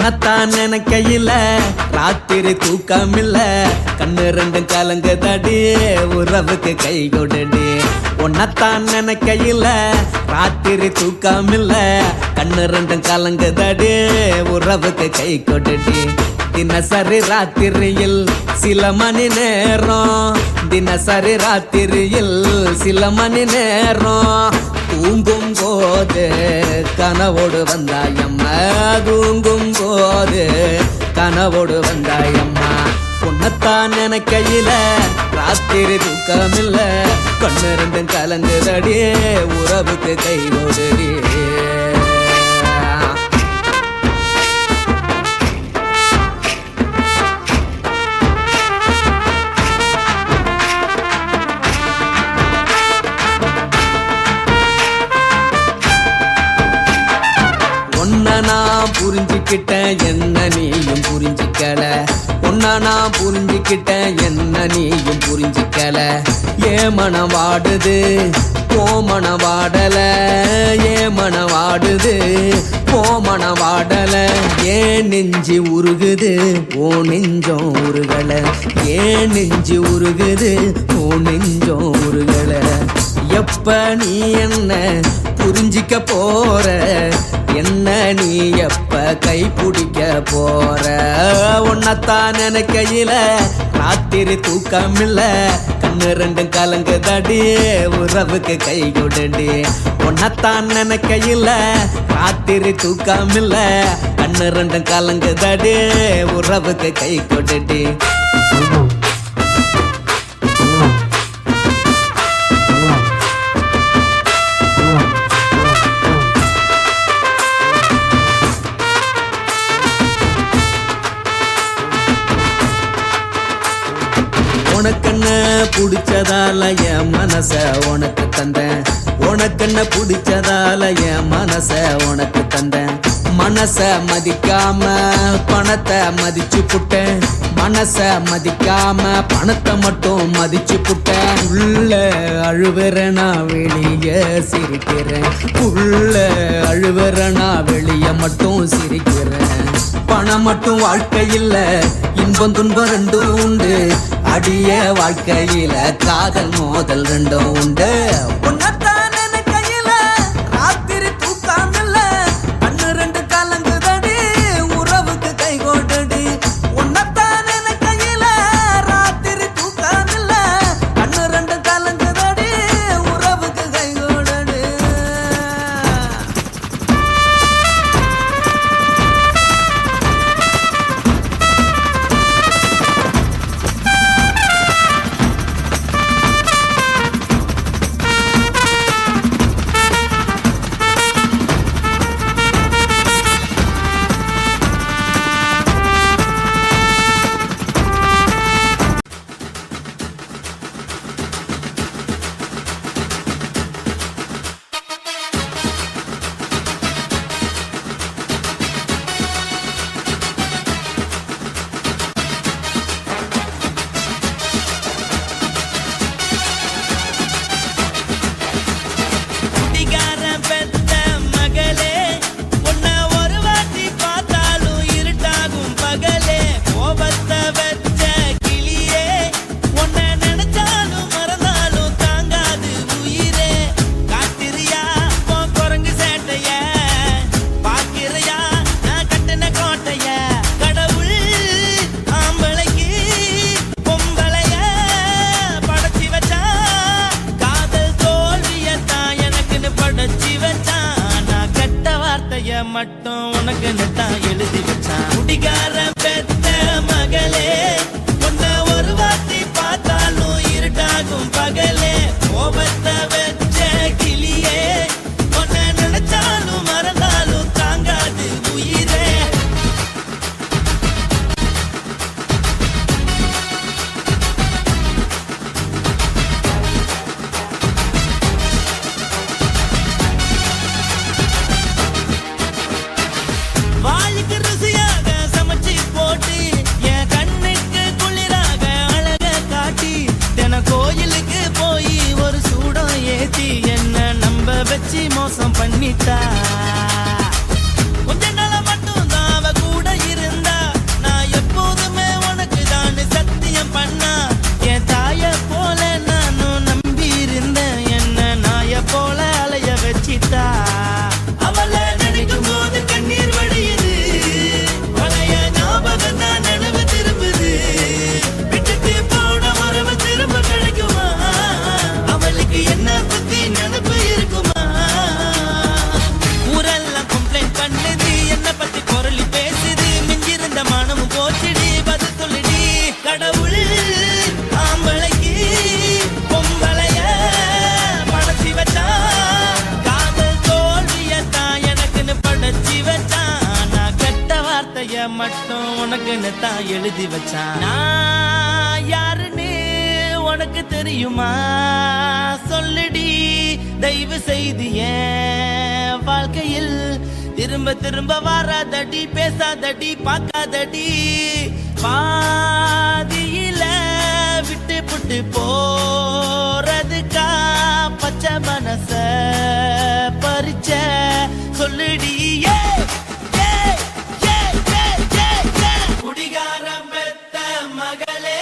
உன்னத்தான் நினைக்கையில ராத்திரி தூக்கமில்ல கண்ணு ரெண்டும் கலங்குதடி உறவுக்கு கை கொடுடி உன்னத்தான் நினைக்கையில ராத்திரி தூக்கமில்ல கண்ணு ரெண்டும் கலங்குதடி உறவுக்கு கை கொடுடி தினசரி ராத்திரியில் சில மணி நேரம் தினசரி ராத்திரியில் சில மணி நேரம் தூங்கும் போது கனவோடு வந்தாயம்மா தூங்கும் போது கனவோடு வந்தாயம்மா உன்னத்தான் நினைக்கையில ராத்திரி தூக்கமில்ல கண்ணு ரெண்டும் கலங்குதடி உறவுக்கு கை ஓடுடி நான் புரிஞ்சுக்கிட்டேன் என்ன நீயும் புரிஞ்சிக்கல உன்ன நான் புரிஞ்சுக்கிட்டேன் என்ன நீயும் புரிஞ்சிக்கல ஏ மனம் வாடுது ஓ மனம் வாடல ஏ மனம் வாடுது ஓ மனம் வாடல ஏன் நெஞ்சு உருகுது ஓ நெஞ்சம் உருகல ஏன் நெஞ்சு உருகுது ஓ நெஞ்சம் உருகல எப்ப நீ என்ன புரிஞ்சிக்க போற என்ன நீ எப்ப கை பிடிக்க போற உன்னத்தான் நினைக்கையில ராத்திரி தூக்கமில்ல கண்ணு ரெண்டும் கலங்குதடி உறவுக்கு கை கொடுடி உன்னத்தான் நினைக்கையில ராத்திரி தூக்கமில்ல கண்ணு ரெண்டும் கலங்குதடி உறவுக்கு கை கொடுடி உனக்கென்ன பிடிச்சதால என் மனச உனக்கு தந்தேன் உனக்கென்ன பிடிச்சதால என் மனச உனக்கு தந்தேன் மனச மதிக்காம பணத்தை மதிச்சு புட்டேன் மனச மதிக்காம பணத்தை மட்டும் மதிச்சு புட்டேன் உள்ள அழுவுறனா வெளிய சிரிக்கிறேன் உள்ள அழுவுறனா வெளிய மட்டும் சிரிக்கிறேன் பணம் மட்டும் வாழ்க்கையில் இன்பம் துன்பம் ரெண்டும் உண்டு அடிய வாழ்க்கையில காதல் மோதல் ரெண்டும் உண்டு உன்னத்தான் நினைக்கையில ராத்திரி தூக்கமில்ல கண்ணு ரெண்டு கலங்குதடி உறவுக்கு கை கொடுடி உன்னத்தான் நினைக்கையில ராத்திரி தூக்கமில்ல கண்ணு ரெண்டு கலங்குதடி உறவுக்கு கை கொடுடி மட்டும் உனக்கு நெட்டான் எழுதி வச்சான் குடிகார பெத்த மகளே உன்னை ஒரு வாட்டி பார்த்தாலும் இருட்டாகும் பகலே கோபத்தை வச்ச கிளியே உன்னை நினைச்சாலும் மறந்தாலும் தாங்காது உயிரே வாளுக்கு ருசியாக சமைச்சு போட்டு என் கண்ணுக்கு குளிராக அழக காட்டி தின கோயிலுக்கு போய் ஒரு சூடம் ஏத்தி என்ன நம்ப வச்சு மோசம் பண்ணிட்டா கொஞ்ச நாள மட்டும் தான் அவ கூட உனக்குன்னு தான் எழுதி வச்சான் நான் யாருன்னு உனக்கு தெரியுமா சொல்லுடி தயவு செய்து என் வாழ்க்கையில் திரும்ப திரும்ப வராதடி பேசாதடி பார்க்காதடி பாதியில விட்டு புட்டு போறதுக்கா பச்சை மனச பறிச்ச சொல்லுடி குடிகாரம் பெத்த மகளே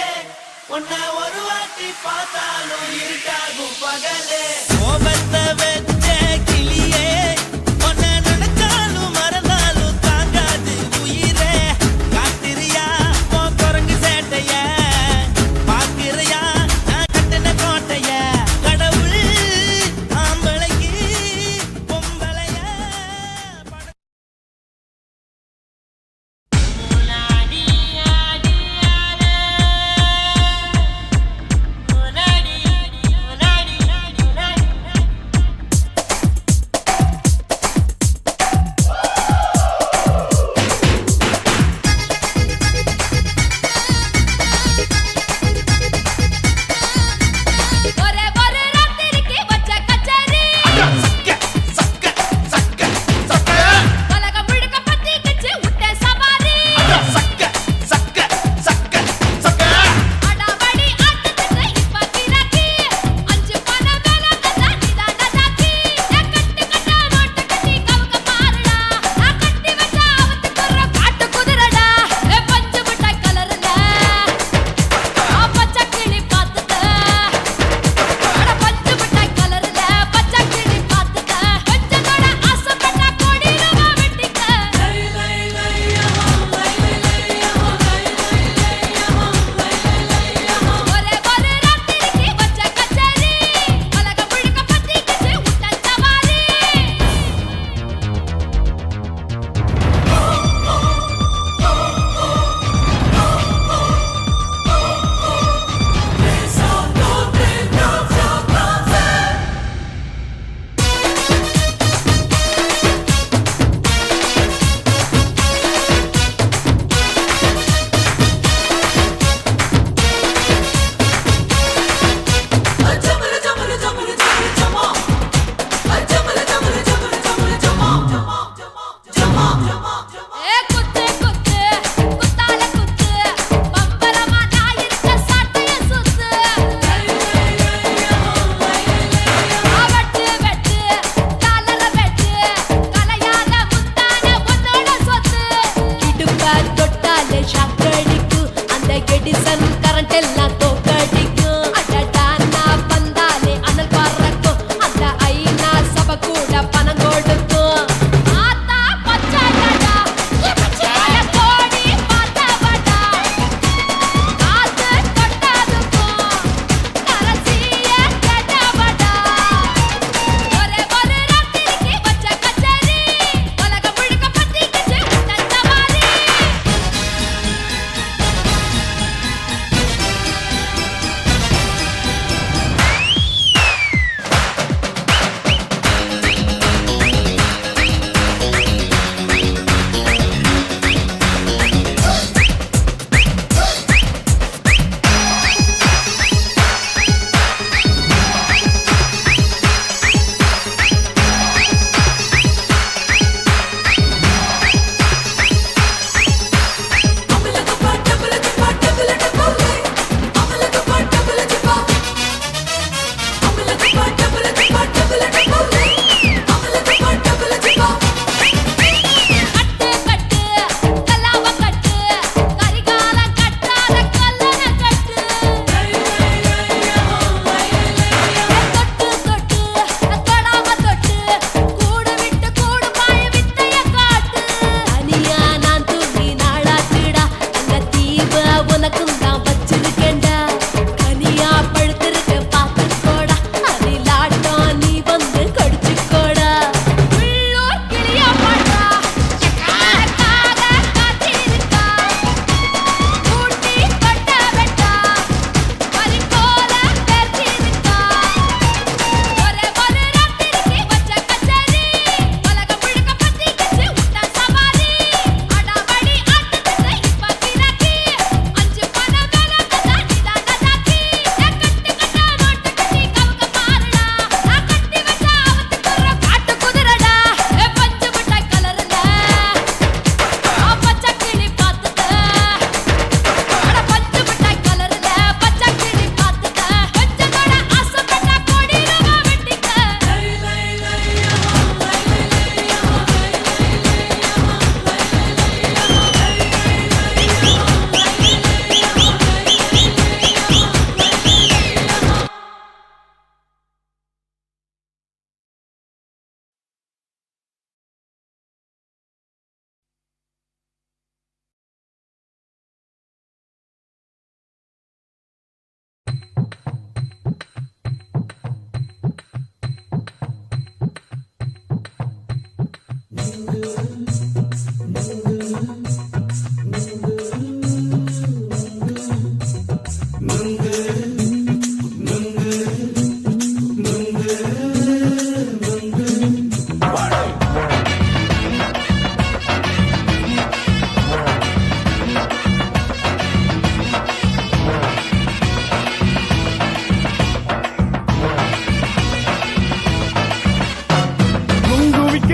உன்னை ஒரு வாட்டி பார்த்தாலும் இருக்காகும் பகலே கோபத்தை வச்ச கிளியே உன்னை நினைச்சாலும் மறந்தாலும் தாங்காது உயிரே காத்திரியா உன் குரங்கு சேட்டைய பாக்கிறியா நான் கட்டின கோட்டைய கடவுள் ஆம்பள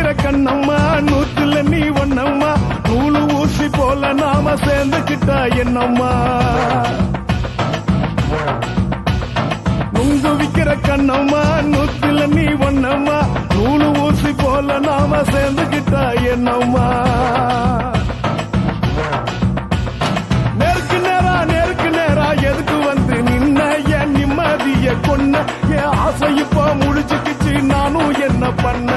விக்கிற கண்ணம்மா நூத்துல நீ ஒண்ணம்மா நூலு ஊசி போல நாம சேர்ந்துக்கிட்டா என்னம்மா நுங்கு விக்கிற கண்ணம்மா நூத்துல நீ ஒண்ணம்மா நூலு ஊசி போல நாம சேர்ந்துக்கிட்டா என்னம்மா நேருக்கு நேரா எதுக்கு வந்து நின்ன என் நிம்மதிய கொன்ன என் ஆசை இப்ப முடிச்சுக்கிச்சு நானும் என்ன பண்ண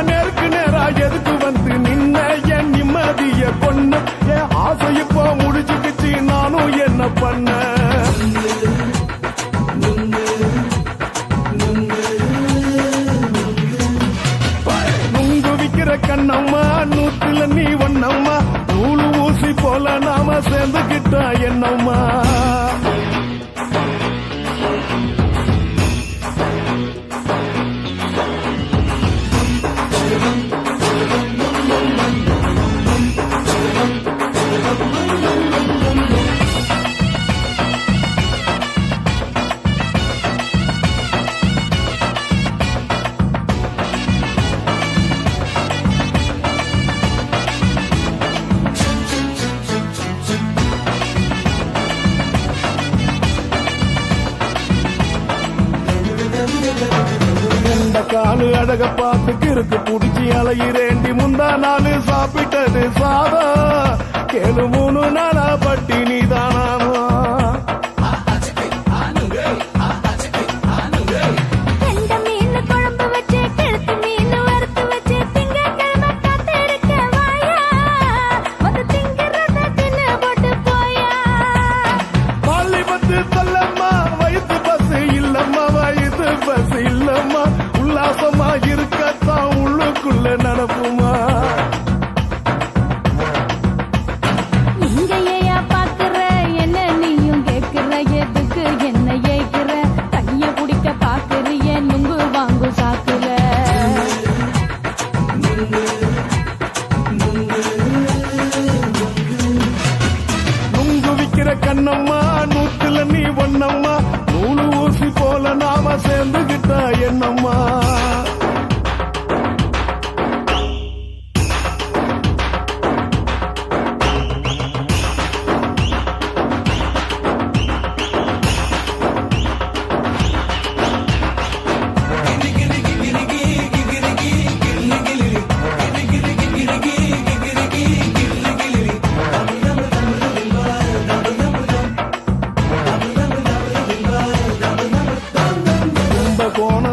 நேருக்கு நேரா எதுக்கு வந்து நின்ன என் நிம்மதிய கொன்ன என் ஆசை இப்ப முடிச்சுக்கிச்சு நானும் என்ன பண்ண நுங்கு விக்கிற கண்ணம்மா நூத்துல நீ ஒண்ணம்மா நூலு ஊசி போல நாம சேர்ந்துக்கிட்டா என்னம்மா காலு அழக பார்த்துக்கு இருக்கு புடிச்சி அலையிறேண்டி முந்தா நாலு சாப்பிட்டது சாதம் கேளு 3 நாளா பட்டினி தானாமா பஸ் இல்லம்மா உல்லாசமா இருக்கத்தான் உள்ளுக்குள்ள நடப்புமா இங்க ஏயா பாக்குற என்ன நீயும் கேக்குற எதுக்கு என்ன ஏக்குற கைய பிடிக்க பாக்குறிய நுங்கு வாங்கு சாக்குற நுங்கு விக்கிற கண்ணம்மா நூத்துல நீ ஒண்ணம்மா நூலு ஊசி போல நாம சேர்ந்துகிட்டா என்னம்மா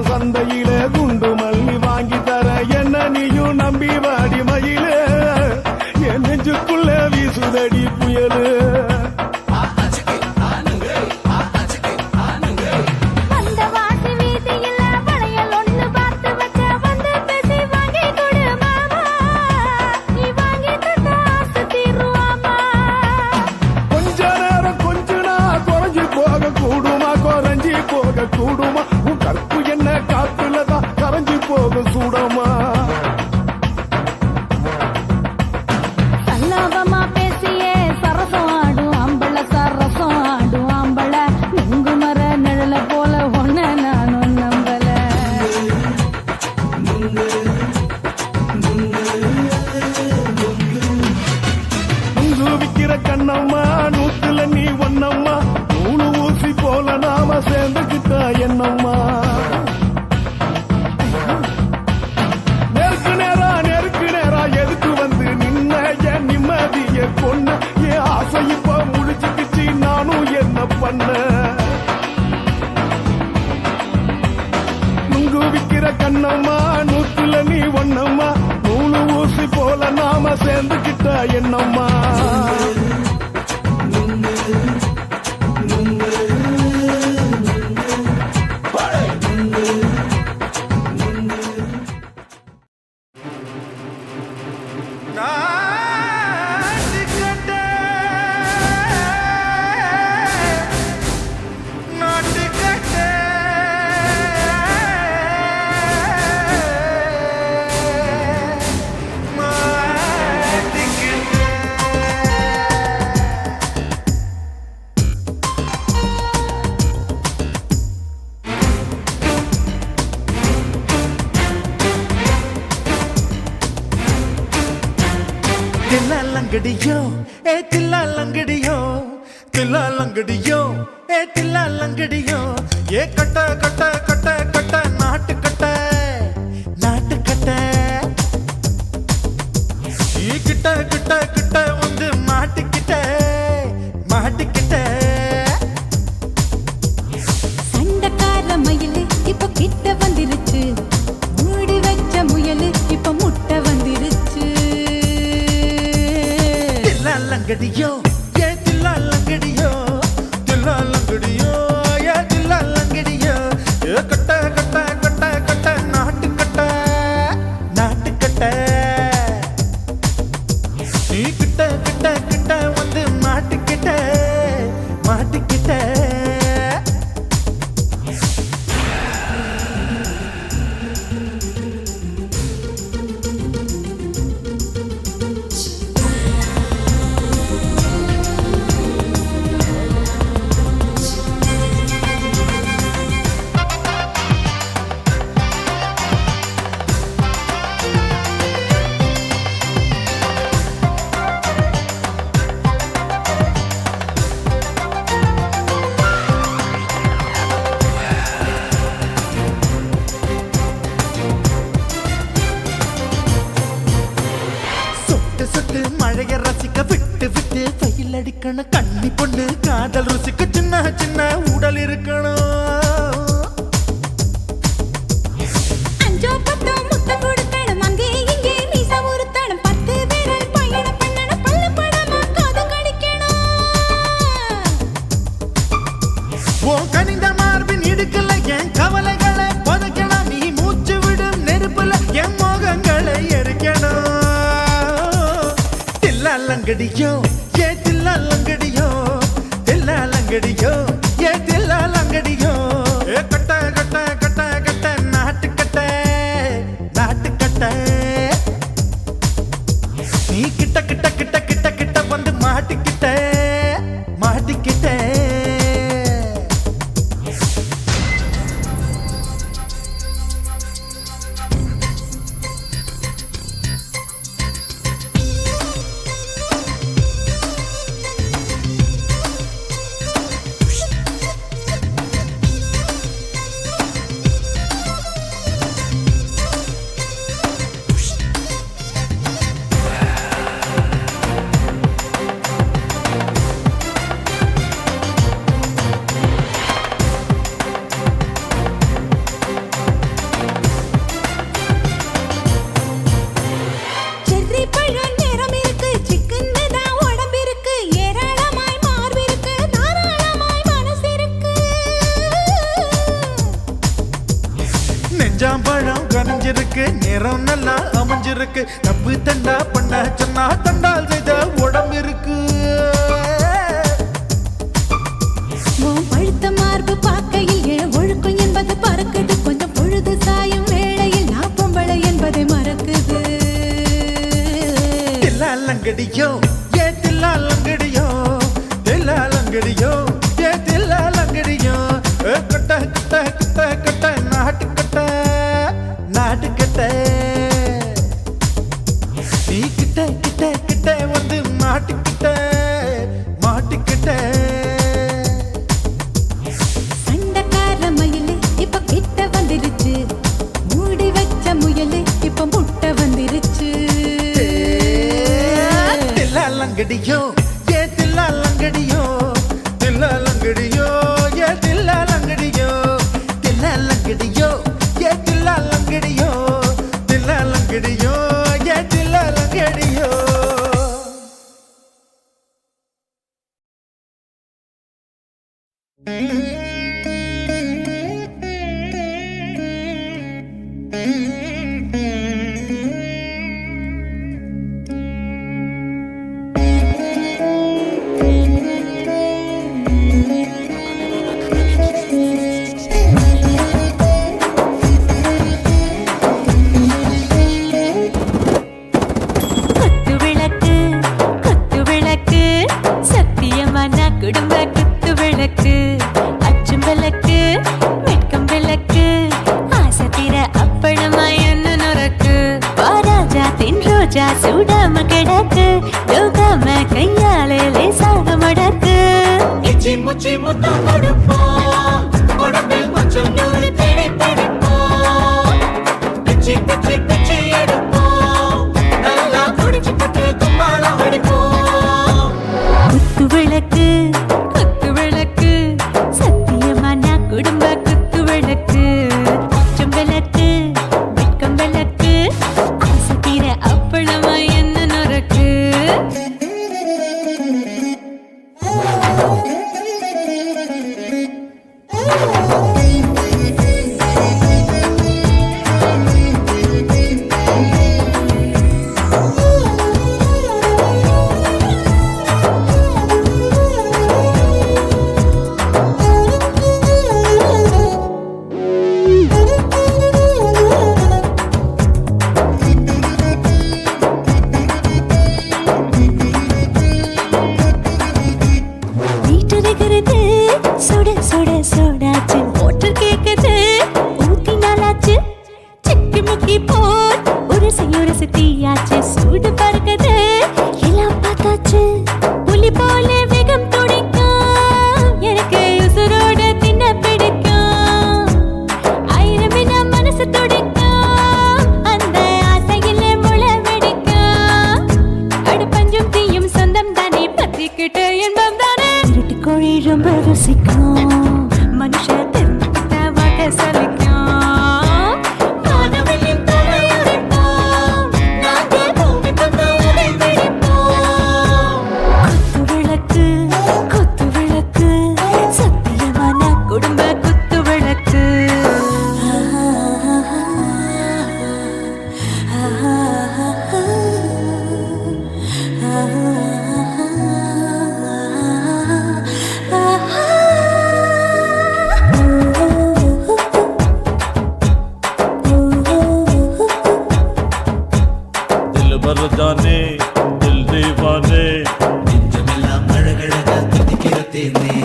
சந்தையிலே குண்டு மல்லி வாங்கி தர என்ன நீயும் நம்பி வாடி மயிலே என் நெஞ்சுக்குள்ள வீசுதடி புயலு கொஞ்ச நேரம் கொஞ்சனா குறைஞ்சி போக கூடுமா குறைஞ்சி போக கூடுமா உன் கற்பு என்ன காத்துலதான் கரைஞ்சி போக சூடமா சல்லாபமா பேசியே சரசம் ஆடும் அம்பள சரசம் ஆடும் அம்பள நுங்கு மர நிழல போல ஒன்ன நானும் நம்பல நுங்கு விக்கிற கண்ணம்மா நூத்துல நீ ஒண்ணம்மா நூலு ஊசி போல நாம சேர்ந்துக்கிட்டா என்னம்மா நேருக்கு நேரா எதுக்கு வந்து நின்ன என் நிம்மதிய கொன்ன என் ஆசை இப்ப முடிச்சுக்கிச்சு நானும் என்ன பண்ண நுங்கு விக்கிற கண்ணம்மா நூத்துல நீ ஒண்ணம்மா நூலு ஊசி போல நாம சேர்ந்துக்கிட்டா என்னம்மா லங்கடியோ ஏ தில்லா லங்கடியோ தில்லா லங்கடியோ ஏ தில்லா லங்கடியோ ஏ கட்ட கட்ட கட்ட கட்ட நாட்டு கட்ட நாட்டு கட்ட நீ கிட்ட கிட்ட கிட்ட வந்து மாட்டிக்கிட்ட மாட்டிக்கிட்ட சண்டக்கார மயிலு இப்ப கிட்ட வந்துருச்சு மூடி வச்ச முயலு இப்ப முட்டை வந்துருச்சு தில்லா லங்கடியோ ஏ தில்லா லங்கடியோ தில்லா லங்கடியோ ஏ தில்லா லங்கடியோ ஏ கட்ட கட்ட கட்ட கட்ட நாட்டு கட்ட நாட்டு கட்ட நீ கிட்ட கிட்ட கிட்ட வந்து மாட்டிக்கிட்ட மாட்டிக்கிட்ட சொட்டு சொட்டு மழைய ரசிக்க விட்டு விட்டு வெயில் அடிக்கணும் கண்ணி பொண்ணு காதல் ருசிக்க சின்ன சின்ன உடல் இருக்கணும் அஞ்சோ பத்தோ முட்டை கொடுக்கணும் அங்கே இங்கே மீசா உருத்தணும் 10 விரல் பயணம் பண்ணணும் பல்ல படமா காது கடிக்கணும் ஓ கனிந்த மார்பின் இடுக்கல என் கவலைகளை புதைக்கணும் நீ மூச்சு விடும் நெருப்புல என் மோகங்களை எரிக்கணும் தில்லா லங்கடியோ ஏ தில்லா லங்கடியோ தில்லா லங்கடியோ ஏ தில்லா லங்கடியோ ஏ கட்ட கட்ட கட்ட கட்ட நாட்டு கட்ட நாட்டு கட்ட நீ கிட்ட கிட்ட கிட்ட கிட்ட கிட்ட வந்து மாட்டிக்கிட்ட மாட்டிக்கிட்ட செர்ரி பழம் நிறம் இருக்கு சிக்கன்னு தான் உடம்பு இருக்கு ஏராளமாய் மார்பு இருக்கு தாராளமாய் மனசு இருக்கு நெஞ்சாம்பழம் கனிஞ்சிருக்கு நிறம் நல்லா அமைஞ்சிருக்கு தப்பு தண்டா பண்ண சொன்னா தண்டால் செய்த உடம்பு இருக்கு உன் பழுத்த மார்பு பார்க்கையில் இள ஒழுக்கம் என்பது பறக்குது கொஞ்சம் பொழுது சாயும் வேளையில் நான் பொம்பளை என்பதை மறக்குது தில்லா லங்கடியோ ஏ தில்லா லங்கடியோ தில்லா லங்கடியோ ஏ தில்லா லங்கடியோ ஏ கட்ட கட்ட கட்ட கட்ட நாட்டு கட்ட நாட்டு கட்ட நீ கிட்ட கிட்ட கிட்ட வந்து மாட்டிக்கிட்ட மாட்டிக்கிட்ட சண்டக்கார மயிலு இப்ப கிட்ட வந்துருச்சு மூடி வச்ச முயலு இப்ப முட்டை வந்துருச்சு தில்லா லங்கடியோ ஏ தில்லா லங்கடியோ தில்லா லங்கடியோ ஏ தில்லா லங்கடியோ தில்லா லங்கடியோ ஏ தில்லா லங்கடியோ தில்லா லங்கடியோ ஏ தில்லா லங்கடியோ குத்து விளக்கு சத்தியமான குடும்ப குத்து விளக்கு அச்சும் விளக்கு வெட்கம் விளக்கு ஆசத்திர அப்பளமாய் என்ன நுறக்கு வாராஜா தின் ரோஜா சூடாம கிடக்கு யோகா வீட்டிருக்கிறது சுட சுட சுடாச்சு மோட்டர் கேக்குது ஊத்தி நாளாச்சு சிக்கி முக்கி போல் உரசி தீயாச்சு சூடு பறக்குது எல்லாம் பார்த்தாச்சு புலி போல வேகம் துடிக்கும் எனக்கு உசுரோட தின்ன பிடிக்கும் ஆயிரம் மனசு துடிக்கும் அந்த ஆசையில முளை வெடிக்கும் அடுப்பஞ்சும் தீயும் சொந்தம் தானே பத்திக்கிட்டு என்பம் தானே இருட்டு கோழி ரொம்ப ருசிக்கும் மனுஷ தெரிஞ்சுக்கிட்ட வாட்ட சலிக்கும் வானவெளியும் தலையுடைப்போம் நாங்கள் பூமி பந்து அதை பிடிப்போம் குத்து விளக்கு சத்தியமான குடும்ப குத்து விளக்கு दिल भर जाने दिल दीवाने நெஞ்சமெல்லாம் அழகழகா துடிக்கிறதேனே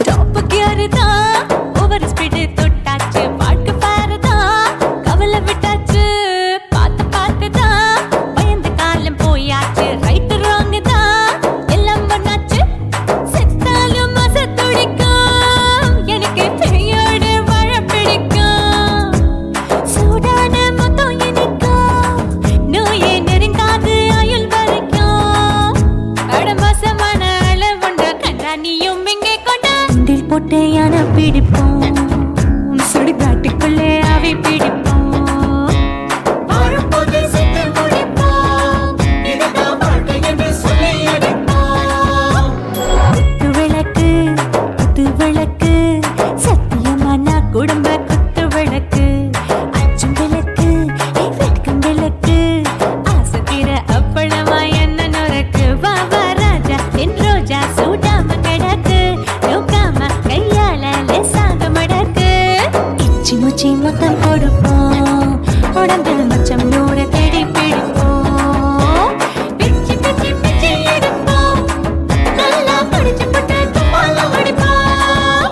டாப் கியர் தான் ஓவர் ஸ்பீடு தொட்டாச்சு பாட்டு பாரு தான் கவலை விட்டாச்சு பார்த்து தான் பயந்து காலம் போயாச்சு ரைட் ராங் தான் எல்லாம் பண்ணாச்சு செத்தாலும் மச துடிக்கும் எனக்கு பெரியோடு வாழ பிடிக்கும் சூடான மொத்தம் எனக்கும் நோயே நெருங்காது ஆயுள் வரைக்கும் கடமசமான அளவுண்ட கண்டானியும் இங்கே கொண்ட உண்டில் போட்டு யானை பிடிப்போம் சுடுகாட்டுக்குள்ளே அவை பிடிப்போம் வாழும்போது செத்து முடிப்போம் இதுதான் வாழ்க்கை என்று சொல்லி அடிப்போம் குத்து விளக்கு சத்தியமான குடும்ப குத்து விளக்கு அச்சும் விளக்கு வெட்கும் விளக்கு ஆசை தீர அப்பளமா என்ன நுறக்கு வா வா ராஜா என் ரோஜா சூடாம கிடக்கு நோக்காம கையால லேசாக மடக்கு இச்சி முச்சி மொத்தம் கொடுப்போம் உடம்பில் மச்சம் நூறு தேடி பிடிப்போம் பிச்சி பிச்சி பிச்சி எடுப்போம் நல்லா படிச்சு போட்டு தும்பால ஓடிப்போம்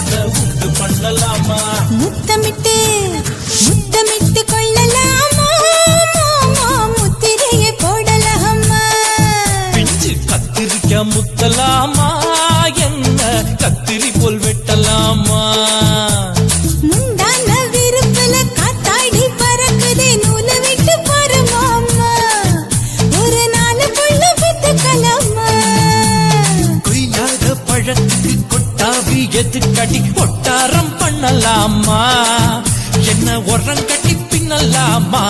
ஆசை உண்டு பண்ணலாமா முத்தமிட்டு முத்தமிட்டு கொள்ளலாமா முத்திரையை போடலாமா பிஞ்சு கத்திரிக்க முத்தலாமா என்ன கத்திரி போல் வெட்டலாமா முந்தான விருப்பல காத்தாடி பறக்குதே நூல விட்டு பரமாமா ஒரு நாலு புள்ள வித்துக்கலாமா கொய்யாத பழத்துக்கு கொட்டாவி எதுக்கடி கொட்டாரம் பண்ணலாமா என்ன உரம் கட்டி பின்னலாமா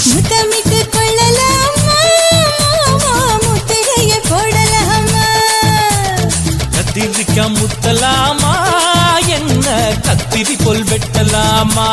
முத்தமிட்டு கொள்ளலாமா முத்திரையை போடலாமா கத்திரிக்க முத்தலாமா என்ன கத்திரி போல் வெட்டலாமா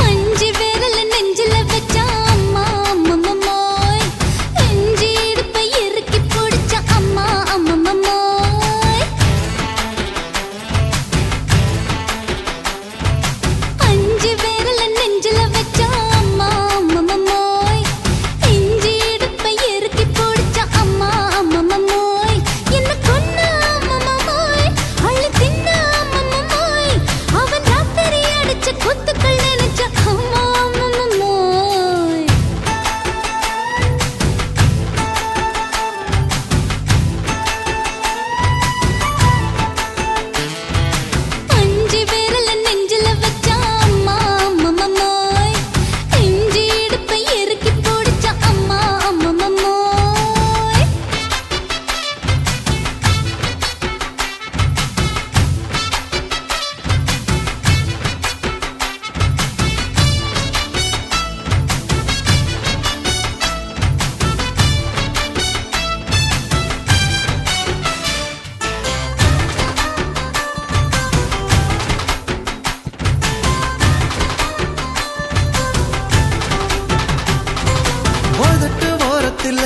அஞ்சு விரல் நெஞ்சில வச்சா அம்மா அம்மம்மோய் நெஞ்சி இடுப்பை இறுக்கி பிடிச்ச அம்மா அம்மம்மோய் அஞ்சு விரல் நெஞ்சில வச்சா அம்மா அம்மம்மோய் நெஞ்சி இடுப்பை இறுக்கி பிடிச்ச அம்மா அம்மம்மோய் என்ன கொன்ன அம்மம்மோய் அள்ளி தின்ன அம்மம்மோய் அவன் ராத்திரி அடிச்ச கொத்துக்கள் நினைச்ச அம்மா அம்மம்மோய் அஞ்சு விரல் நெஞ்சில வச்சா அம்மா அம்மம்மோய் நெஞ்சி இடுப்பை இறுக்கி பிடிச்ச அம்மா அம்மம்மோய் உதட்டு ஓரத்துல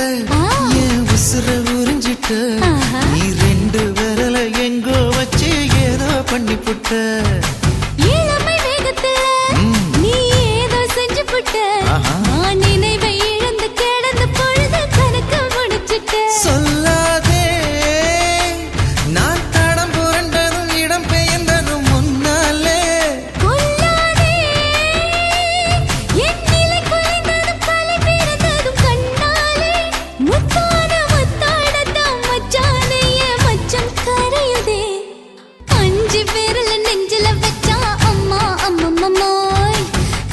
என் உசுர உறிஞ்சிட்ட ஆஹா. நீ ரெண்டு விரல எங்கோ வச்சு ஏதோ பண்ணி புட்ட இளமை வேகத்துல நீ ஏதோ செஞ்சு புட்ட ஆஹா. நான் நினைவை இழந்து கிடந்த பொழுது கணக்கு முடிச்சிட்ட சொல்லாதே நான் தடம் புரண்டதும் இடம் பெயர்ந்ததும் முன்னாலே கொல்லாதே என் நிலை குலைந்ததும் தலை பிறந்ததும் கண்ணாலே முத்தான முத்தாடத்தான் மச்சானைய மச்சம் கரையுதே அஞ்சு விரல் நெஞ்சில வச்சா அம்மா அம்மம்மோய்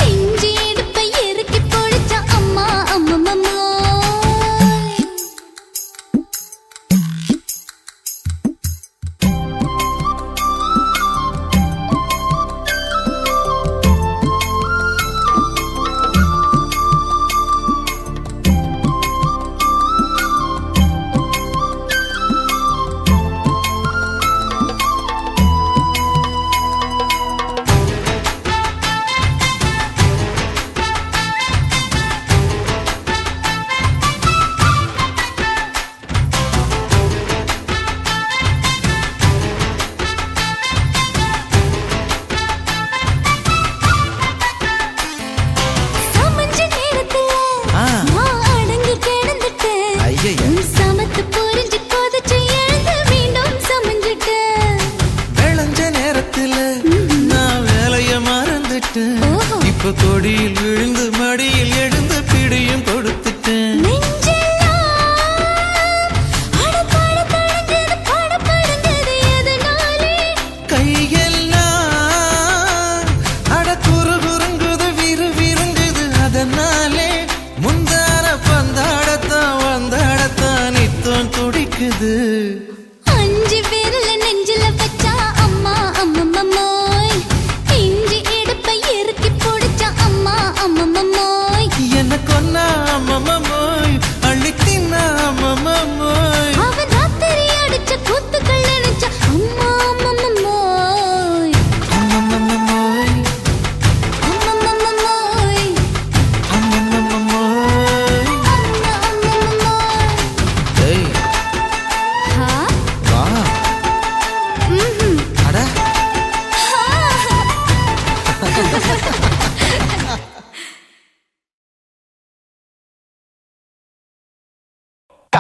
நெஞ்சி இடுப்பை இறுக்கி பிடிச்ச அம்மா அம்மம்மோய் சமஞ்ச நேரத்துல நான் அடங்கி கிடந்துட்டேன் ஐயைய. உன் சமத்து புரிஞ்சு கொதிச்சு எழுந்து மீண்டும் சமஞ்சிட்டேன் விளைஞ்ச நேரத்துல நான் வேலைய மறந்துட்டேன் ஓஹோ. இப்ப கொடியில் விழுந்து மடியில் எழுந்து பிடியும் கொடுத்துட்டேன் நெஞ்செல்லாம் அடப்பாட தடஞ்சது படபடந்தது எதனாலே கையெல்லாம் அட குறு குறுங்குது விறு விருங்குது அதனாலே முந்தான பந்தாடத்தான் வந்தாடத்தான் நித்தம் துடிக்குது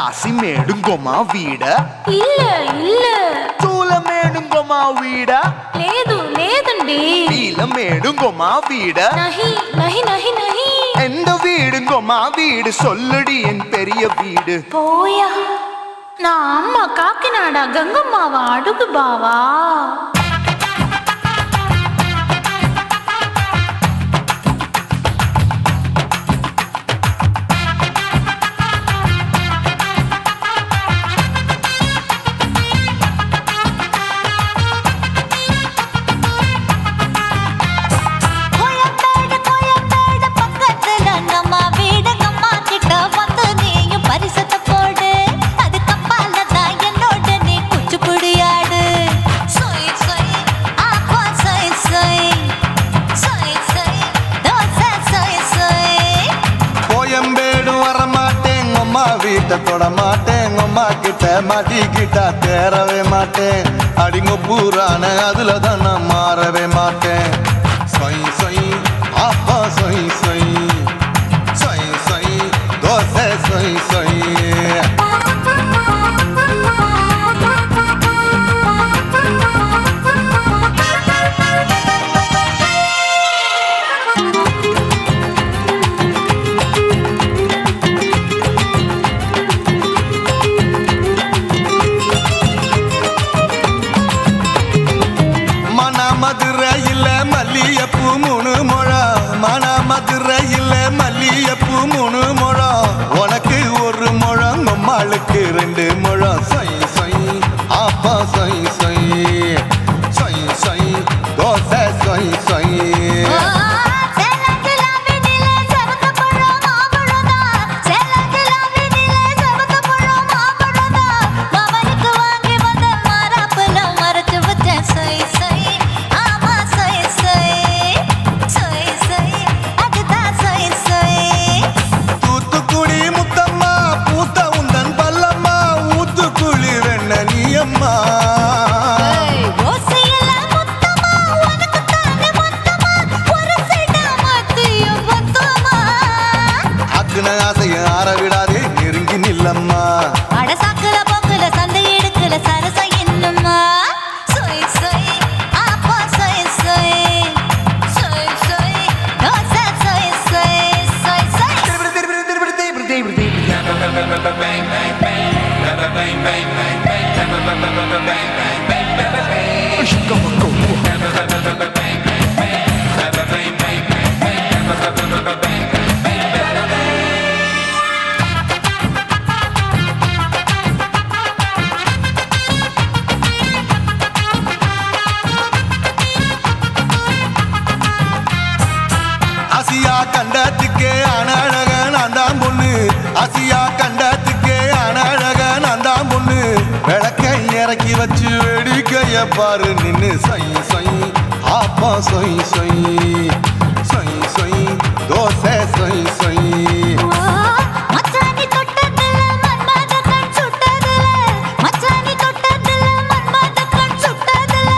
రాసి మేడుంగోమా వీడ இல்ல இல்ல చూల మేడుంగోమా వీడ లేదు లేదండి నీల మేడుంగోమా వీడ நஹி நஹி நஹி நஹி எந்த வீடுங்கோமா வீடு சொல்லுடி என் பெரிய வீடு போயா நான் அம்மா காக்கிநாடா கங்கம்மாவா அடுகு பாவா வீட்டை தொட மாட்டேன் அம்மா கிட்ட மாட்டிக்கிட்டா தேரவே மாட்டேன் அடிங்க பூரான அதுல தான் நான் மாறவே மாட்டேன் சொய் சொய் ஆப்பா சொய் சொய் சொய் சொய் தோசை சொய் சொய் மதுரையில் மல்லியப்பூ 3 முழம் மன மதுரையில் மல்லியப்பூ 3 முழம் உனக்கு 1 முழம் நம்மளுக்கு 2 முழம் சொய் சொய் ஆப்பா சொய் சொய் சொய் சொய் தோசை சொய் சொய் ஆசைய ஆற விடாதே நெருங்கி நில்லம்மா அடசாக்குல போக்குல சந்தை எடுக்கல சரச என்னம்மா சொய் சொய் ஆப்பா சொய் சொய் சொய் சொய் தோசை சொய் சொய் சொய் சொய் ஆசியா கண்டத்துக்கே அனழக நான் தான் பொண்ணு ஆசியா கண்டத்துக்கே அனழக நான் தான் பொண்ணு விளக்கை இறக்கி வச்சு வேடிக்கைய பாரு நின்னு சொய் சொய் ஆப்பா சொய் சொய் சொய் சொய் தோசை சொய் சொய் மச்சானி தொட்டதுல மன்மத கண் சுட்டதுல மச்சானி தொட்டதுல மன்மத கண் சுட்டதுல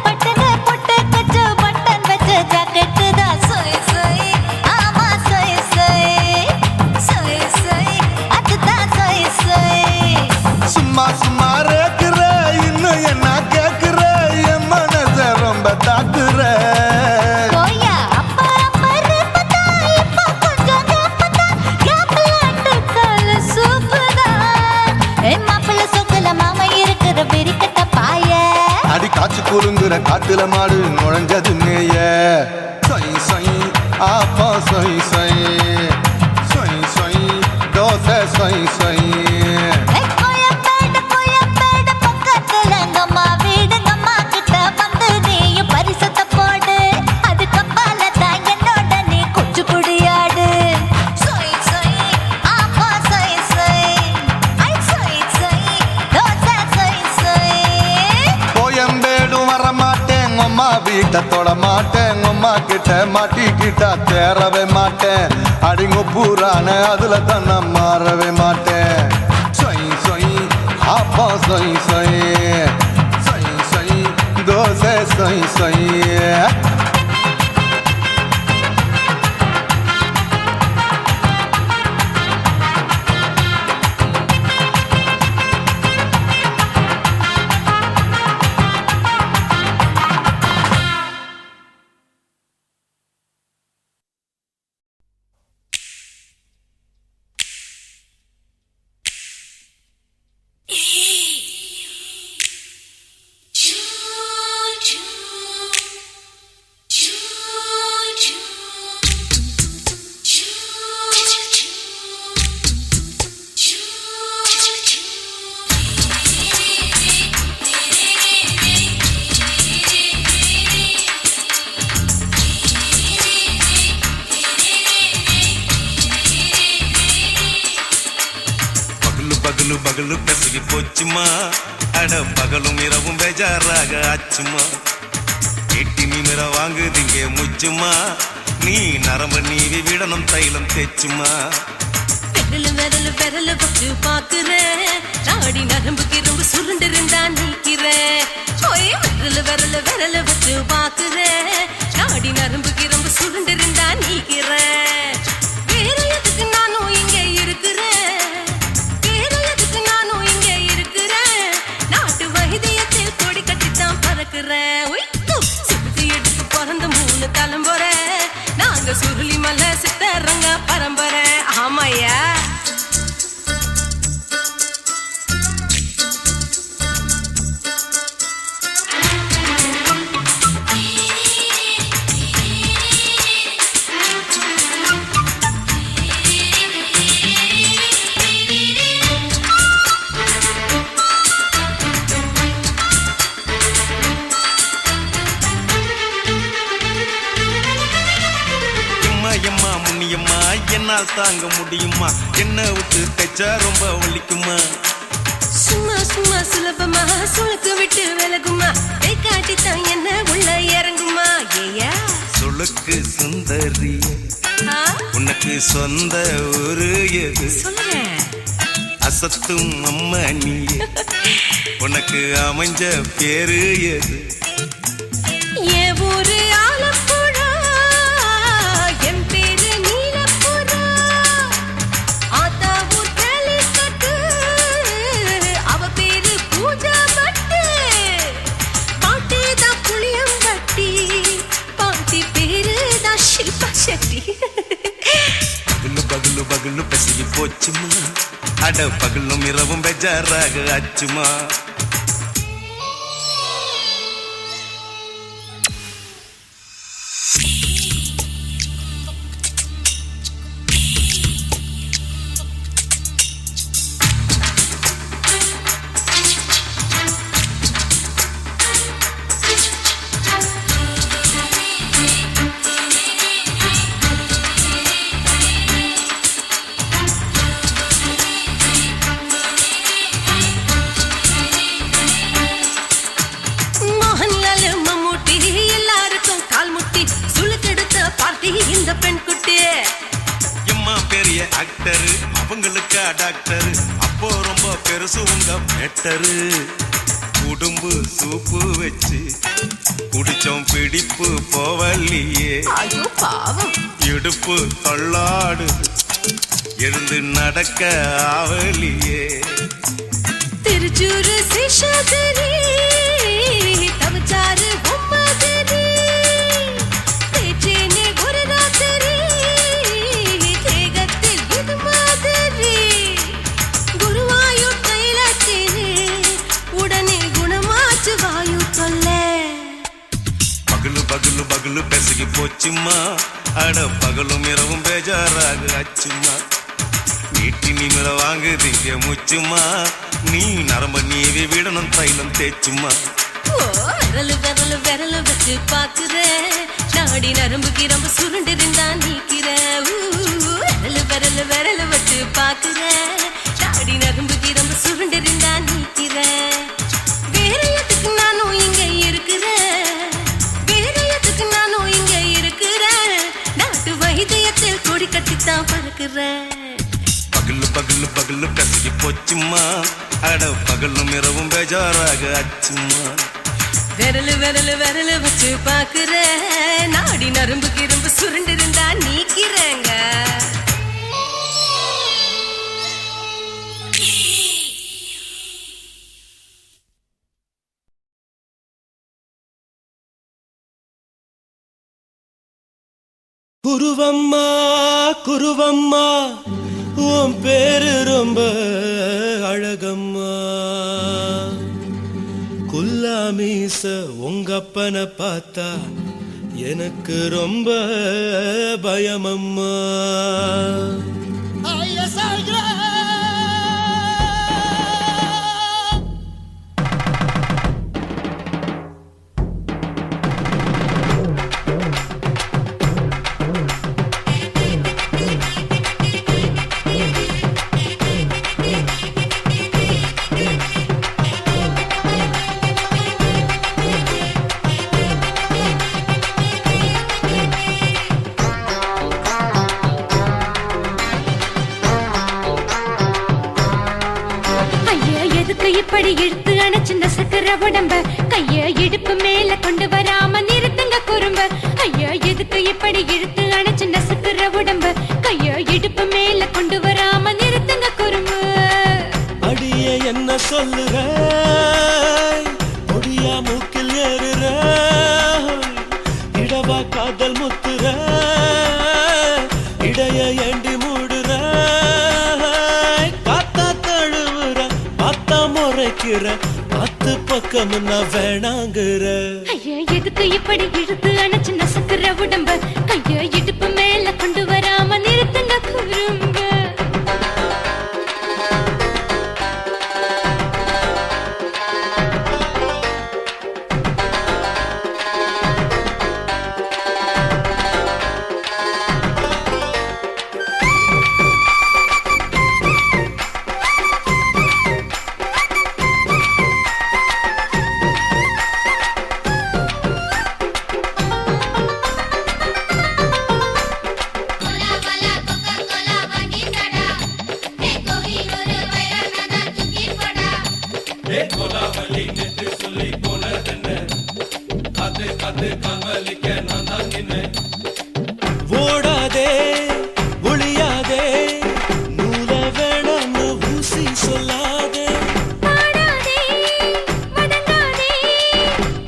பட்டன பொட்டு கச்சு பட்டன் வச்ச ஜாக்கெட் தான் சொய் சொய் ஆமா சொய் சொய் சொய் சொய் அதுதான் சொய் சொய் சும்மா சும்மா ரேக்குற இன்னும் என்ன கேக்குற என் மனச ரொம்ப தாக்குற போயா அப்பா அப்பா ரப்பதா இப்ப கொஞ்சம் ரப்பதா யாப்லாட்டு கால சூப்பரா மாப்பிள்ள சொக்கல மாமா இருக்கிற வெறிக்கட்ட பாய அடி காய்ச்சி குலுங்குற காட்டுல மாடு நுழைஞ்சது மேய சொய் சொய் ஆப்பா சொய் சொய் சொய் சொய் தோசை சொய் சொய் கோயம்பேடு பக்கத்துல எங்கம்மா வீடு அம்மா கிட்ட வந்து நீயும் பரிசத்தை போடு அதுக்கு அப்பால தான் என்னோட நீ குச்சி புடியாடு சொய் சொய் ஆப்பா சொய் சொய் ஐ சொய் சொய் தோசை சொய் சொய் கோயம்பேடு வர மாட்டேன் அம்மா வீட்டை தொட மாட்டேன் அம்மா கிட்ட மாட்டிக்கிட்டா தேரவே மாட்டேன் அடிங்க பூரான அதுல தான் நான் மாறவே மாட்டேன் சொய் சொய் ஆப்பா சொய் சொய் சொய் சொய் தோசை சொய் சொய் பகலு பகலு பெசகி போச்சுமா அட பகலும் இரவும் பேஜாராக ஆச்சுமா எட்டி நிமிர வாங்குதிங்க முச்சுமா நீ நரம்பு நீவி விடணும் தைலம் தேச்சுமா விரலு விரலு விரலு வச்சு பாக்குறேன் நாடி நரம்பு கிரும்பு சுருண்டு இருந்தா நீக்கிறேன் ஓய் விரலு விரலு விரலு வச்சு பாக்குறேன் நாடி நரம்பு கிரும்பு சுருண்டு இருந்தா நீக்கிறேன் வேற எதுக்கு நானும் இங்க இருக்கிறேன் வேற எதுக்கு நானும் இங்க இருக்கிறேன் நாட்டு வைத்தியத்தில் கொடி கட்டித்தான் பறக்கிறேன் ஒய் சிறுத்தை எடுத்து பிறந்த 3 தலைமுறை நாங்க சுருளி மலை சித்தரங்க பரம்பரை ஆமையா எம்மா முன்னியம்மா என்னால் தாங்க முடியுமா என்ன விட்டு தைச்சா ரொம்ப வலிக்குமா சும்மா சும்மா சுலபமா சுளுக்கு விட்டு விலகுமா கை காட்டித்தான் என்ன உள்ள இறங்குமா ஏயா சுளுக்கு சுந்தரி உனக்கு சொந்த ஊரு எது சொல்றேன் அசத்தும் அம்மா நீ உனக்கு அமைஞ்ச பேரு எது என் ஊரு ஆலப்புழா என் பேரு நீலப்புறா ஆத்தா ஊர் கேலிக்கட்டு அவ பேரு பூஜா பட்டு பாட்டி தான் புளியம்பட்டி பாட்டி பேரு தான் ஷில்பா செட்டி பகலு பகலு பகலு பெசகி போச்சுமா அட பகலும் இரவும் பெஜாராக ஆச்சுமா மோகன்லால் மம்மூட்டி எல்லாருக்கும் கால் முட்டி சுளுக்கெடுத்த பார்ட்டி இந்த பெண் குட்டி எம்மா பெரிய ஆக்டரு அவங்களுக்கா டாக்டரு அப்போ ரொம்ப பெருசு உங்க மேட்டரு குடும்பு சூப்பு வச்சு குடிச்சோம் பிடிப்பு போவல்லையே ஐயோ பாவம் இடுப்பு தள்ளாடு எழுந்து நடக்க ஆவலியே திருச்சூரு சேஷாதிரி தவச்சாரு பொம்மதிரி தேச்சேனே ஒரு ராத்திரி தேகத்தில் இது மாதிரி குருவாயூர் தைலத்தினே உடனே குணமாச்சு வாயு தொல்லை பகலு பகலு பகலு பெசகி போச்சுமா அட பகலும் இரவும் பேஜாராக ஆச்சுமா நீட்டி நிமிர வாங்குதிங்க முச்சுமா நீ நரம்ப நீவி விடணும் தைலம் தேச்சுமா ஓ விரலு விரலு விரலு வச்சு பாக்குறேன் நாடி நரம்பு கிரம்பு சுருண்டு இருந்தா நீக்கிறேன் விரலு விரலு விரலு வச்சு பாக்குறேன் நாடி நரம்பு கிரம்பு சுருண்டு இருந்தா நீக்கிறேன் வேற எதுக்கு நானும் இங்க இருக்கிறேன் வேற எதுக்கு நானும் இங்க இருக்கிறேன் நாட்டு வைத்தியத்தில் கொடி கட்டித்தான் பறக்கிறேன் பகலு பகலு பகலு பெசகி போச்சுமா அட பகலும் இரவும் பேஜாராக ஆச்சுமா விரலு விரலு விரலு வச்சு பாக்குறேன் நாடி நரம்பு கிரும்பு சுருண்டு இருந்தா நீக்கிறேங்க குருவம்மா குருவம்மா உன் பேரு ரொம்ப அழகம்மா குல்லாமீச உங்க அப்பனை பார்த்தா எனக்கு ரொம்ப பயமம்மா நசுக்குற உடம்ப கைய இடுப்பு மேல கொண்டு வராம நிறுத்துங்க குறும்ப ஐயா எதுக்கு இப்படி இழுத்து அணைச்சு நசுக்குற உடம்ப கைய இடுப்பு மேல கொண்டு வராம நிறுத்துங்க குறும்பு அடியே என்ன சொல்லுற முடியா மூக்கில் ஏறுற இடவா காதல் முத்துற இடைய ஏண்டி மூடுற காத்தா தழுவுற பார்த்தா முறைக்கிற பத்து பக்கம் நான் வேணாங்குற ஐயா எதுக்கு இப்படி இழுத்து அணைச்சு நசுக்குற உடம்ப கைய இடுப்பு மேல கொண்டு வராம நிறுத்துங்க குறும்ப ஓடாதே ஒளியாதே நூல வேணான்னு ஊசி சொல்லாதே பாடாதே வதங்காதே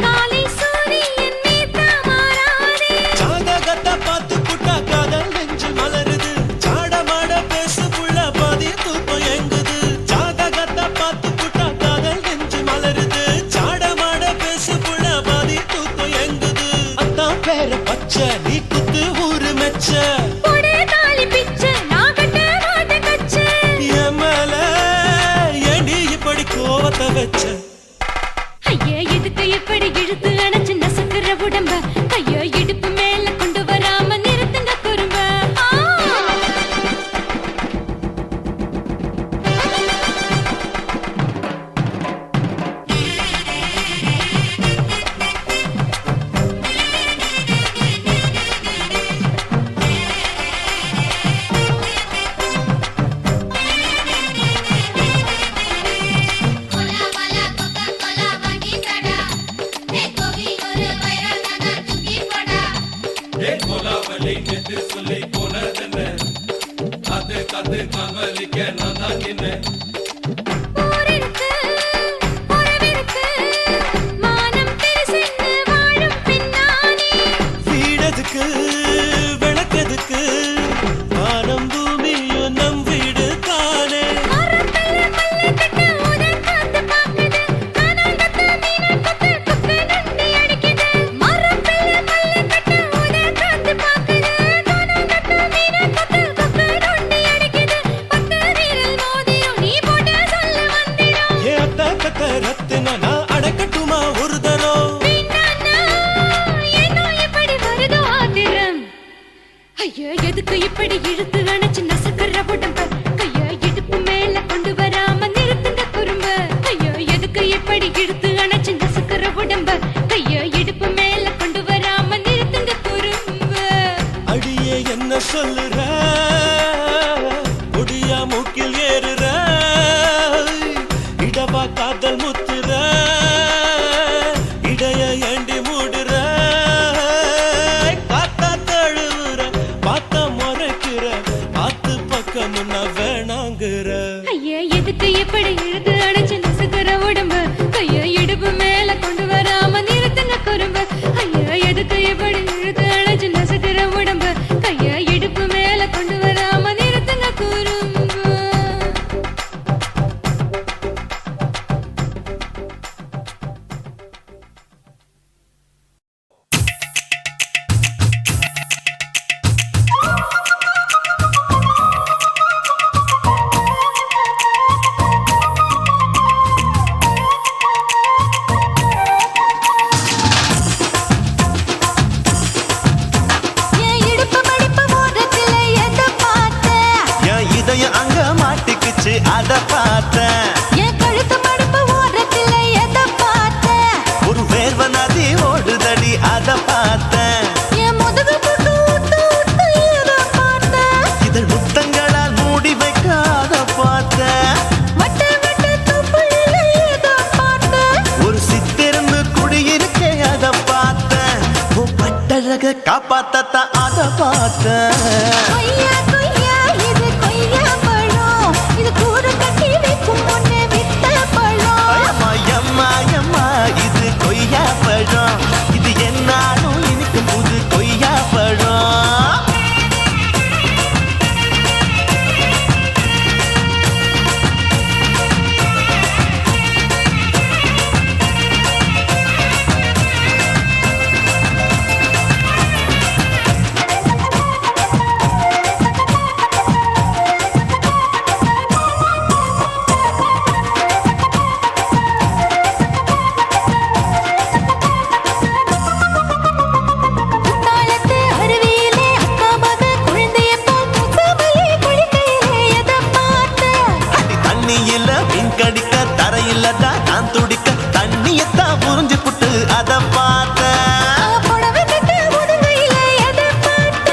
காலை சூரியன் மீத மாறாதே ஜாதகத்தை பார்த்து புட்டா காதல் நெஞ்சு மலருது சாடமாட பேசு புள்ள பாதி தூக்கம் எங்குது ஜாதகத்தை பார்த்து புட்டா காதல் நெஞ்சு மலருது சாடமாட பேசு புள்ள பாதி தூக்கம் எங்குது அத்தான் பேர பச்சை நீ குத்து ஊரு மெச்ச போடே தாலி பிச்சை நான் கட்ட மாட்டேன் கச்சை என் மேல ஏண்டி இப்படி கோவத்தை வச்ச ஐயா எதுக்கு இப்படி இழுத்து அணைச்சு நசுக்குற உடம்ப கைய இடுப்பு மேல கொண்டு வராம நிறுத்துங்க குறும்ப ஊரிருக்கு உறவிருக்கு மானம் பெருசென்னு வாழும் பின்னானே வீடதுக்கு விளக்கதுக்கு வானம் பூமியும் நம் வீடு தானே மரத்துல மல்லி கட்டு உதன் காத்து பாக்குது கானாங்கத்து மீனாங்கத்து குப்பை நண்டி அடிக்குது மரத்துல மல்லி கட்டு உதன் காத்து பாக்குது கானாங்கத்து மீனாங்கத்து குப்பை நண்டி அடிக்குது பத்து வீரல் மோதியும் நீ போட்ட சொல்ல வந்திடும் ஏ அத்த கத்த ரத்தின நான் அடக்கட்டுமா ஒரு தரம் பின்னானா ஏனோ இப்படி வருதோ ஆத்திரம் ஐயா எதுக்கு இப்படி இழுத்து அணைச்சு நசுக்குற உடம்ப கைய இடுப்பு மேல கொண்டு வராம நிறுத்துங்க குறும்ப ஐயா எதுக்கு இப்படி இழுத்து அணைச்சு நசுக்குற உடம்ப கைய இடுப்பு மேல கொண்டு வராம நிறுத்துங்க குறும்ப அடியே என்ன சொல்லுற முடியா மூக்கில் ஏறுற இடவா காதல் முத்துற இடைய ஏண்டி மூடுற காத்தா தழுவுற பார்த்தா முறைக்கிற ஆத்து பக்கம் நான் வேணாங்குற ஐயா எதுக்கு இப்படி இழுத்து அணைச்சு நசுக்குற உடம்ப கைய இடுப்பு மேல கொண்டு வராம நிறுத்துங்க குறும்ப ஐயா எதுக்கு இப்படி இழுத்து அணைச்சு நசுக்குற உடம்ப கைய இடுப்பு மேல கொண்டு கட்டழக காப்பாத்தத்த அத பார்த்த கொய்யா கொய்யா இது கொய்யா பழம் இது கூட கட்டி வைக்கும் முன்னே வித்த பழம் எம்மா எம்மா இது கொய்யா பழம் இது என்னாலும் இனிக்கு புது கொய்யா பழம் குத்தாலத்து அருவியிலே அக்கா மக குழந்தைய போல் முசாமலே குளிக்கையிலே எதை பார்த்த அடி தண்ணியில மீன் கடிக்க தரையில தான் நான் துடிக்க தண்ணியத்தான் புரிஞ்சு புட்டு அத பார்த்த புடவை கட்ட முதுகையிலே எதை பார்த்த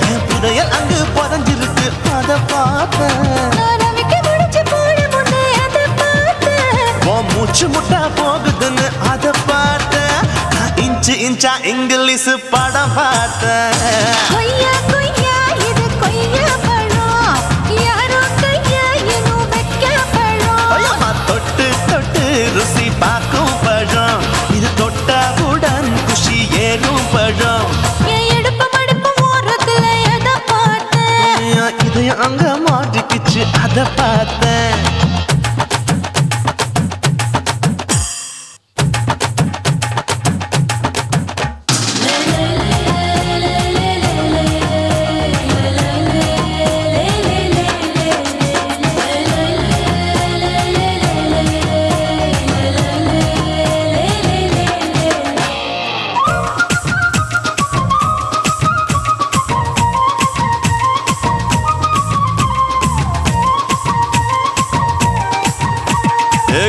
என் புதையல் அங்கு புதஞ்சிருக்கு அத பார்த்த நான் அவிக்க முடிச்சு போட முன்னே எதை பார்த்த உன் மூச்சு முட்டா போகுதுன்னு அத பார்த்த நான் இன்ச்சு இன்ச்சா இங்கிலீஷ் படம் பார்த்த கொய்யா கொய்யா இது கொய்யா பழம் யாரோ கையா இன்னும் வைக்க பழம் ஐயம்மா தொட்டு தொட்டு ருசி பார்க்கும் பழம் இது தொட்டவுடன் குஷி ஏறும் பழம் என் இடுப்பு மடுப்பு ஓரத்துல எதை பார்த்த இதயம் அங்க மாட்டிக்கிச்சு அத பார்த்தேன்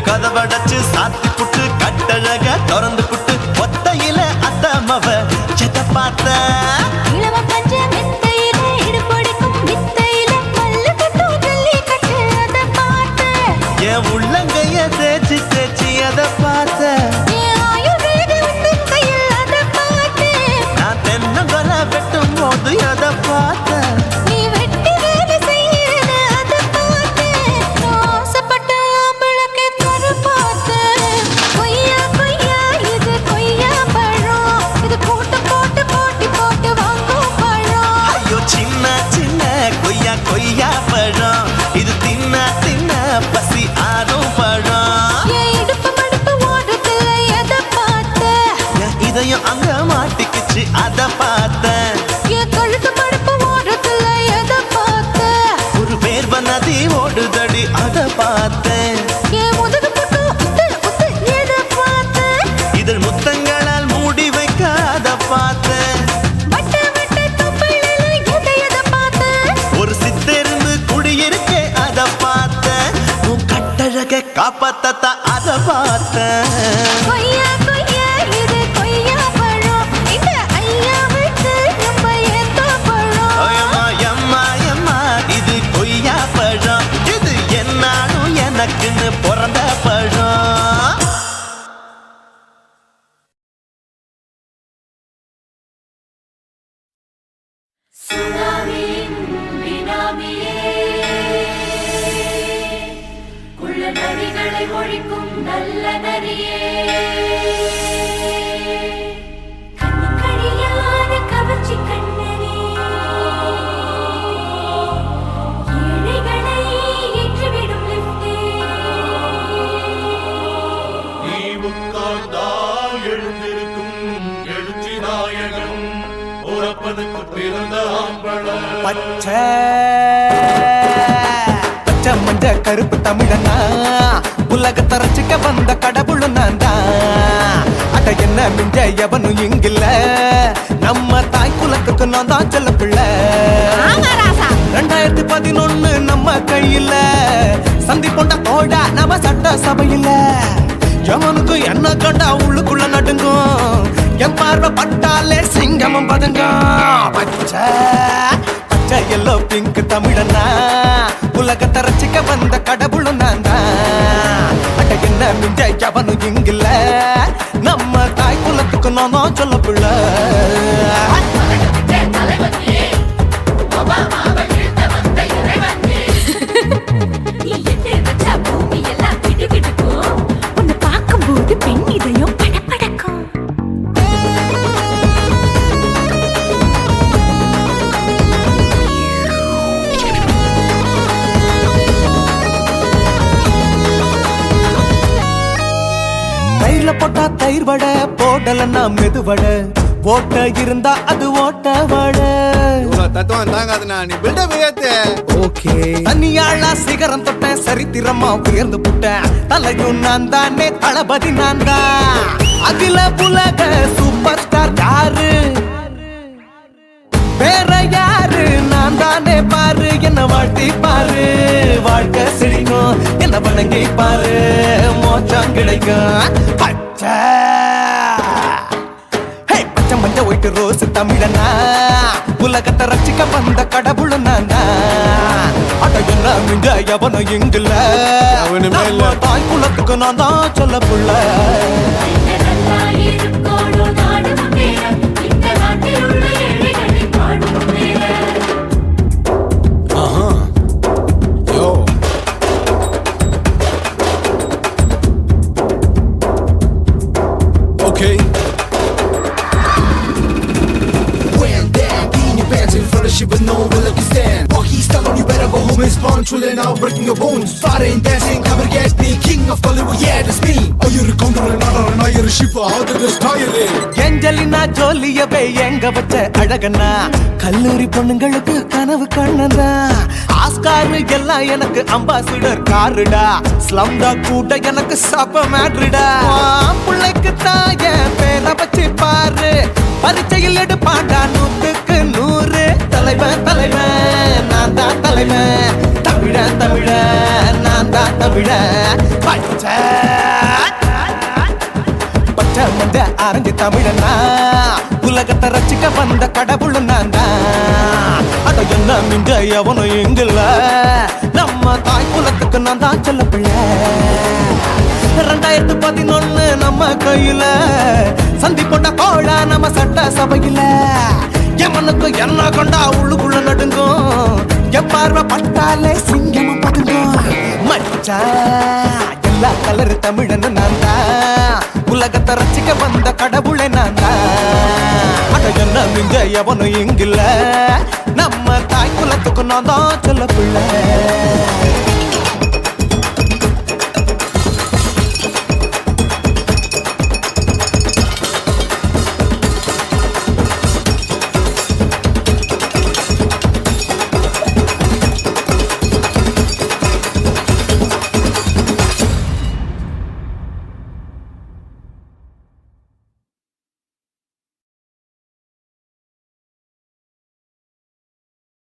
கதவடைச்சு சாத்தி புட்டு கட்டழக திறந்து புட்டு ஒத்தையில அத்தமவ செத்த பார்த்த இளவ பஞ்ச மெத்தையிலே இடுப்பொடிக்கும் வித்தையிலே மல்லு கட்டும் ஜல்லி கட்டு அதை பார்த்த என் உள்ளங்கைய தேய்ச்சி தேய்ச்சி அத பார்த்த என் ஆயுர்வேத உந்தன் கையில் அதை பார்த்த நான் தென்னங்கொலை வெட்டும் போது அத பார்த்த நீ வெட்டி வேலை செய்யறது அதை பார்த்த நான் ஆசைப்பட்ட ஆம்பளுக்கு தர பார்த்த கொய்யா கொய்யா இது கொய்யா பழம் இது போட்டு போட்டு போட்டி போட்டு வாங்கும் பழம் ஐயோ சின்ன சின்ன கொய்யா கொய்யா பழம் இது தின்ன தின்ன பசி ஆறும் பழம் என் இடுப்பு மடுப்பு ஓரத்துல எதை பார்த்த என் இதயம் அங்க மாட்டிக்கிச்சு அத பார்த்தேன் என் கழுத்து மடுப்பு ஓரத்துல எதை பார்த்த ஒரு வேர்வ நதி ஓடுதடி அத பார்த்தேன் என் முதுகு புட்டு உத்து உத்து எதை பார்த்த இதழ் முத்தங்களால் மூடி வைக்க அத பார்த்தேன் வட்ட வட்ட தொப்பையில எதை பார்த்த ஒரு சித்தெருந்து குடியிருக்கே அத பார்த்தேன் உன் கட்டழக காப்பாத்தத்தா அத பார்த்தேன் கொய்யா கொய்யா இது கொய்யா பழம் இந்த ஐயாவுக்கு நம்ம ஏத்த பழம் ஐயம்மா எம்மா எம்மா இது கொய்யா பழம் இது என்னாலும் எனக்குன்னு பிறந்த பழம் சுனாமியின் பினாமியே குள்ள நரிகளை ஒழிக்கும் நல்ல நரியே கண்ணுக்கடியான கவர்ச்சி கண்ணனே ஏழைகளை ஏற்றிவிடும் லிப்டே நீ உட்கார்ந்தால் எழுந்திருக்கும் எழுச்சி நாயகன் உறப்பதுக்கு பிறந்த ஆம்பள பச்சை பச்சை மஞ்ச கருப்பு தமிழனா உலகத்தை ரசிக்க வந்த கடவுளும் நான் தான் அட என்ன மிஞ்ச எவனும் இங்கில்ல நம்ம தாய் குலத்துக்கு நான் தான் செல்ல பிள்ளை 2011 நம்ம கையில சந்தி போட்ட தோட நம்ம சட்ட சபையில எவனுக்கு என்ன கண்டா உள்ளுக்குள்ள நடுங்கும் என் பார்வை பட்டாலே சிங்கமம் பதுங்கும் பச்சை பச்சை எல்லோ பிங்க் தமிழனா உலகத்தை ரசிக்க வந்த கடவுளும் நான் தான் அட என்ன மிஞ்ச எவனும் இங்கில்ல நம்ம தாய் குலத்துக்கு நான் தான் சொல்ல பிள்ளை இதயம் படபடக்கும். தயிர்ல போட்டா தயிர் வடை, போடலன்னா மெது வடை, ஓட்ட இருந்தா அது ஓட்ட வடை. தத்துவம் தாங்காதுண்ணா, நீ பில்டப் ஏத்து. ஓகே, தனியாளா சிகரம் தொட்டேன், சரித்திரமா உயர்ந்து புட்டேன். தலையும் நான் தானே, தளபதி நான் தான். அகில உலக சூப்பர் ஸ்டார் யாரு? வேற யாரு? நான் தானே பாரு, என்ன வாழ்த்தி பாரு. வாழ்க்கை சிரிக்கும், என்ன வணங்கி பாரு, மோச்சம் கிடைக்கும். பச்சை பச்சை மஞ்ச ஒயிட்டு ரோஸ் தமிழனா, உலகத்தை ரட்சிக்க வந்த கடவுள் நானா. அட என்ன மிஞ்ச எவனும் இங்குல, நம்ம தாய் குலத்துக்கு நான் தான் சொல்ல புள்ள. Okay. When down, in your pants in front of shit, but no one will let you stand. Oh, he's telling you better go home and spawn, chilling out, breaking your bones. Fighting, dancing, coming against me, king of Hollywood, yeah, that's me. Oh, you're a counter and not you're a shipper, how did this tie it? Angelina ஜோலியவே எங்க வச்ச அழகனா, கல்லூரி பொண்ணுங்களுக்கு கனவு கண்ணனா. Oscar எல்லாம் எனக்கு ambassador காருடா, ஸ்லம்டா கூட எனக்கு சப்ப மேட்ருடா. பிள்ளைக்கு தாய பேரை வச்சு பாரு, பரீட்சையில் எடுப்பாண்டா 100க்கு 100. தலைவன் தலைவன் நான் தான் தலைவன், தமிழன் தமிழன் நான் தான் தமிழன். பச்சை பச்சை மந்த ஆரஞ்சு தமிழனா, உலகத்தை ரசிக்க வந்த கடவுள் நான் தான். அட என்ன மிஞ்ச எவனும் எங்குல, நம்ம தாய் குலத்துக்கு நான் தான் சொல்ல பிள்ளை. 2011 நம்ம கையில, சந்தி போட்ட கோழா நம்ம சட்ட சபையில. எமனுக்கு என்ன கொண்டா உள்ளுக்குள்ள நடுங்கும், எப்பார்வ பட்டாலே சிங்கமும் பதுங்கும். மச்சா எல்லா கலர் தமிழன்னு நான் தான், உலகத்தை ரசிக்க வந்த கடவுளை நான் தான். அட என்ன மிஞ்ச எவனும் இங்கில்ல, நம்ம தாய் குலத்துக்கு நான் தான் சொல்ல பிள்ளை.